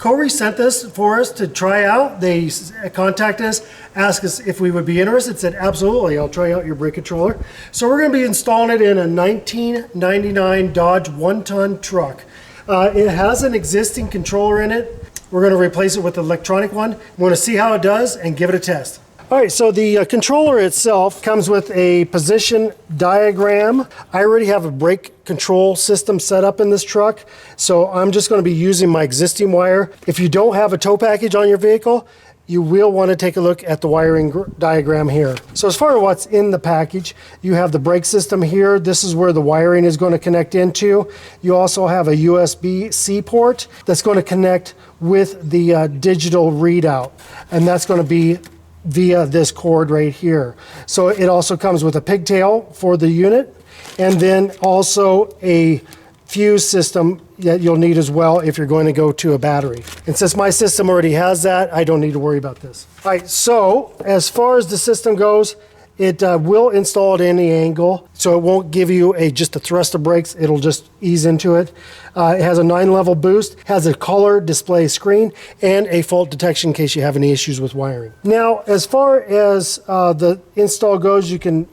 Kohree sent this for us to try out. They contacted us, asked us if we would be interested. Said, absolutely, I'll try out your brake controller. So we're going to be installing it in a 1999 Dodge one-ton truck. It has an existing controller in it. We're going to replace it with an electronic one. We're going to see how it does and give it a test. All right, so the controller itself comes with a position diagram. I already have a brake control system set up in this truck, so I'm just going to be using my existing wire. If you don't have a tow package on your vehicle, you will want to take a look at the wiring diagram here. So as far as what's in the package, you have the brake system here. This is where the wiring is going to connect into. You also have a USB-C port that's going to connect with the digital readout, and that's going to be via this cord right here. So it also comes with a pigtail for the unit, and then also a fuse system that you'll need as well if you're going to go to a battery. And since my system already has that, I don't need to worry about this. All right, so as far as the system goes, it will install at any angle, so it won't give you just a thrust of brakes. It'll just ease into it. It has a 9-level boost, has a color display screen, and a fault detection in case you have any issues with wiring. Now, as far as the install goes, you can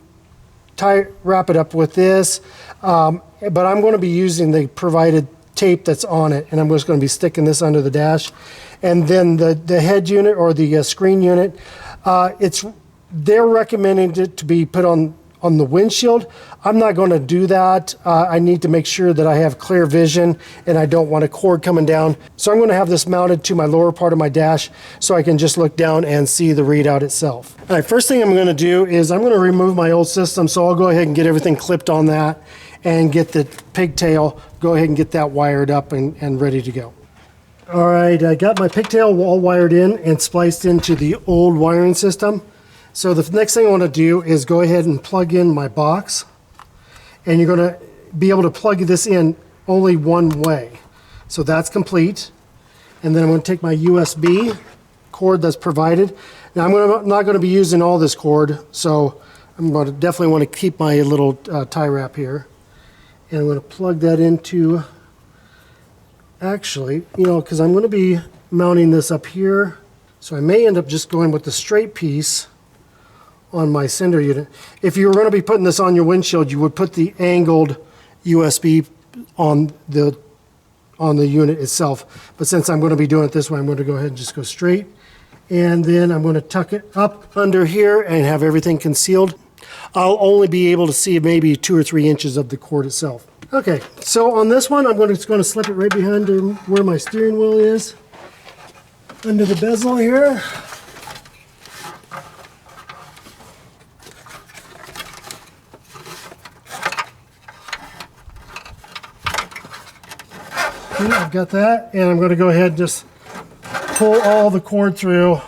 wrap it up with this, but I'm going to be using the provided tape that's on it, and I'm just going to be sticking this under the dash. And then the head unit or the screen unit, they're recommending it to be put on the windshield. I'm not going to do that. I need to make sure that I have clear vision and I don't want a cord coming down. So I'm going to have this mounted to my lower part of my dash so I can just look down and see the readout itself. All right, first thing I'm going to do is I'm going to remove my old system, so I'll go ahead and get everything clipped on that and get the pigtail, go ahead and get that wired up and ready to go. All right, I got my pigtail all wired in and spliced into the old wiring system. So the next thing I want to do is go ahead and plug in my box, and you're going to be able to plug this in only one way. So that's complete. And then I'm going to take my USB cord that's provided. Now I'm not going to be using all this cord, so I'm going to definitely want to keep my little tie wrap here. And I'm going to plug that into, actually, because I'm going to be mounting this up here, so I may end up just going with the straight piece on my sender unit. If you were going to be putting this on your windshield, you would put the angled USB on the unit itself. But since I'm going to be doing it this way, I'm going to go ahead and just go straight. And then I'm going to tuck it up under here and have everything concealed. I'll only be able to see maybe 2 or 3 inches of the cord itself. Okay, so on this one, I'm just going to slip it right behind where my steering wheel is, under the bezel here. Okay, I've got that, and I'm going to go ahead and just pull all the cord through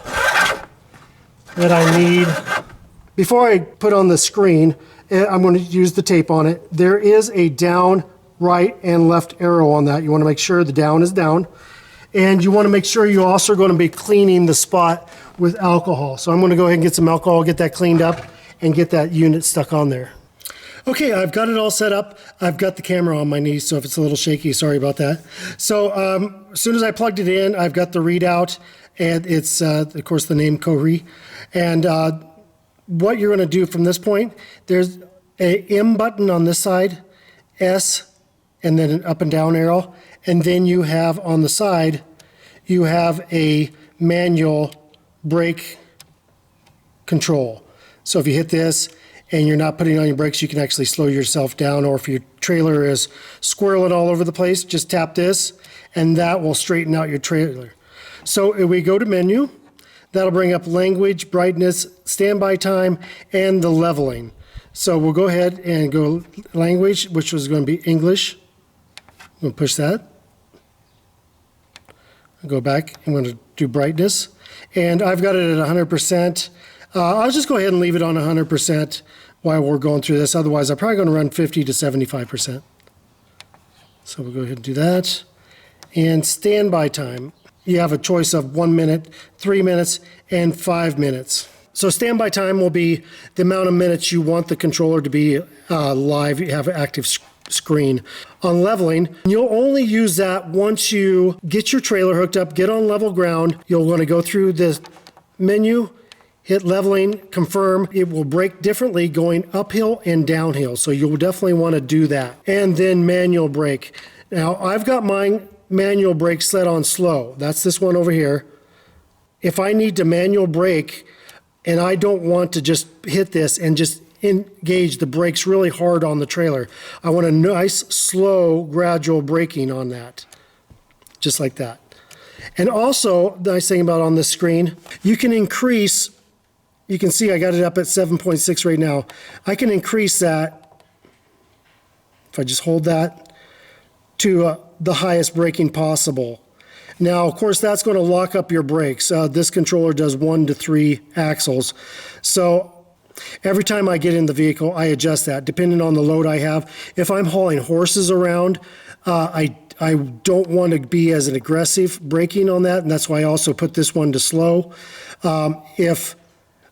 that I need. Before I put on the screen, I'm going to use the tape on it. There is a down, right, and left arrow on that. You want to make sure the down is down. And you want to make sure you're also going to be cleaning the spot with alcohol. So I'm going to go ahead and get some alcohol, get that cleaned up, and get that unit stuck on there. Okay, I've got it all set up. I've got the camera on my knee, so if it's a little shaky, sorry about that. So as soon as I plugged it in, I've got the readout, and it's, of course, the name Kohree. And what you're going to do from this point, there's a M button on this side, S, and then an up and down arrow. And then you have on the side, you have a manual brake control. So if you hit this and you're not putting on your brakes, you can actually slow yourself down. Or if your trailer is squirreling all over the place, just tap this and that will straighten out your trailer. So if we go to menu, that'll bring up language, brightness, standby time, and the leveling. So we'll go ahead and go language, which was going to be English. I'm going to push that. I'll go back. I'm going to do brightness. And I've got it at 100%. I'll just go ahead and leave it on 100% while we're going through this. Otherwise, I'm probably going to run 50 to 75%. So we'll go ahead and do that. And standby time. You have a choice of 1 minute, 3 minutes, and 5 minutes. So standby time will be the amount of minutes you want the controller to be live. You have active screen. On leveling, you'll only use that once you get your trailer hooked up, get on level ground. You'll want to go through the menu, hit leveling, confirm. It will brake differently going uphill and downhill, so you'll definitely want to do that. And then manual brake. Now, I've got mine manual brake set on slow. That's this one over here. If I need to manual brake and I don't want to just hit this and just engage the brakes really hard on the trailer, I want a nice, slow, gradual braking on that, just like that. And also, the nice thing about on this screen, you can increase, you can see I got it up at 7.6 right now. I can increase that, if I just hold that, to the highest braking possible. Now, of course, that's going to lock up your brakes. This controller does 1 to 3 axles. So every time I get in the vehicle, I adjust that depending on the load I have. If I'm hauling horses around, I don't want to be as an aggressive braking on that, and that's why I also put this one to slow. If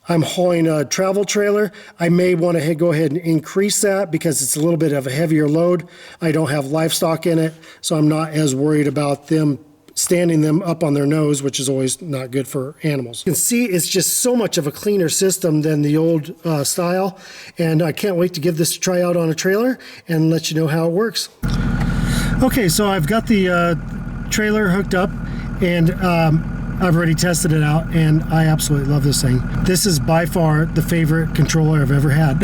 I'm hauling a travel trailer, I may want to go ahead and increase that because it's a little bit of a heavier load. I don't have livestock in it, so I'm not as worried about them standing them up on their nose, which is always not good for animals. You can see it's just so much of a cleaner system than the old style, and I can't wait to give this a try out on a trailer and let you know how it works. Okay, so I've got the trailer hooked up, and I've already tested it out, and I absolutely love this thing. This is by far the favorite controller I've ever had.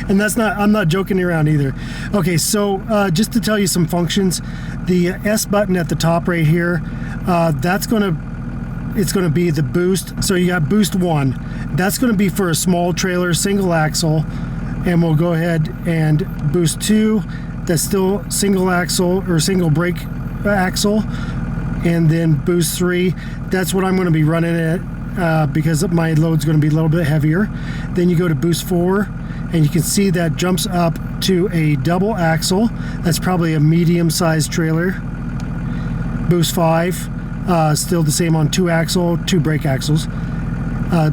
And I'm not joking around either. Okay, so just to tell you some functions, the S button at the top right here, it's gonna be the boost. So you got boost 1. That's gonna be for a small trailer, single axle, and we'll go ahead and boost 2. That's still single axle or single brake axle. And then boost 3, that's what I'm going to be running at because my load's going to be a little bit heavier. Then you go to boost 4, and you can see that jumps up to a double axle. That's probably a medium-sized trailer. Boost 5, still the same on 2 axle, 2 brake axles.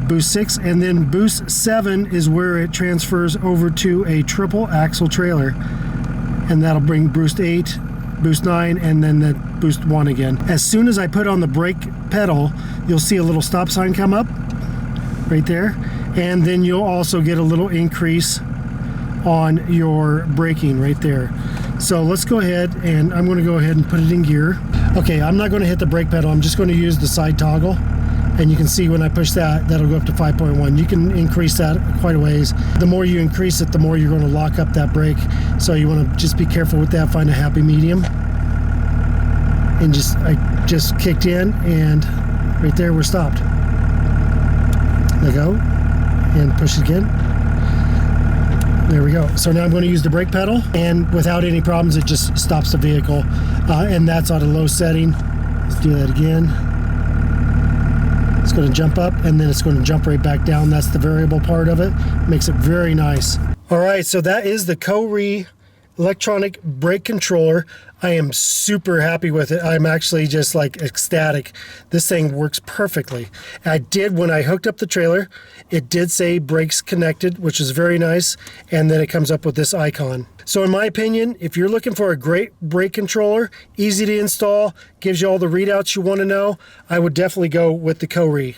Boost 6, and then boost 7 is where it transfers over to a triple axle trailer, and that'll bring boost 8, boost 9, and then the boost 1 again. As soon as I put on the brake pedal, you'll see a little stop sign come up right there, and then you'll also get a little increase on your braking right there. So let's go ahead, and I'm going to go ahead and put it in gear. Okay, I'm not going to hit the brake pedal. I'm just going to use the side toggle, and you can see when I push that, that'll go up to 5.1. You can increase that quite a ways. The more you increase it, the more you're going to lock up that brake. So you want to just be careful with that, find a happy medium. And I just kicked in, and right there we're stopped. Let go, and push it again. There we go. So now I'm going to use the brake pedal, and without any problems, it just stops the vehicle. And that's on a low setting. Let's do that again. It's going to jump up, and then it's going to jump right back down. That's the variable part of it. Makes it very nice. All right, so that is the Kohree electronic brake controller. I am super happy with it. I'm actually just like ecstatic. This thing works perfectly. When I hooked up the trailer, it did say brakes connected, which is very nice, and then it comes up with this icon. So in my opinion, if you're looking for a great brake controller, easy to install, gives you all the readouts you want to know, I would definitely go with the Kohree.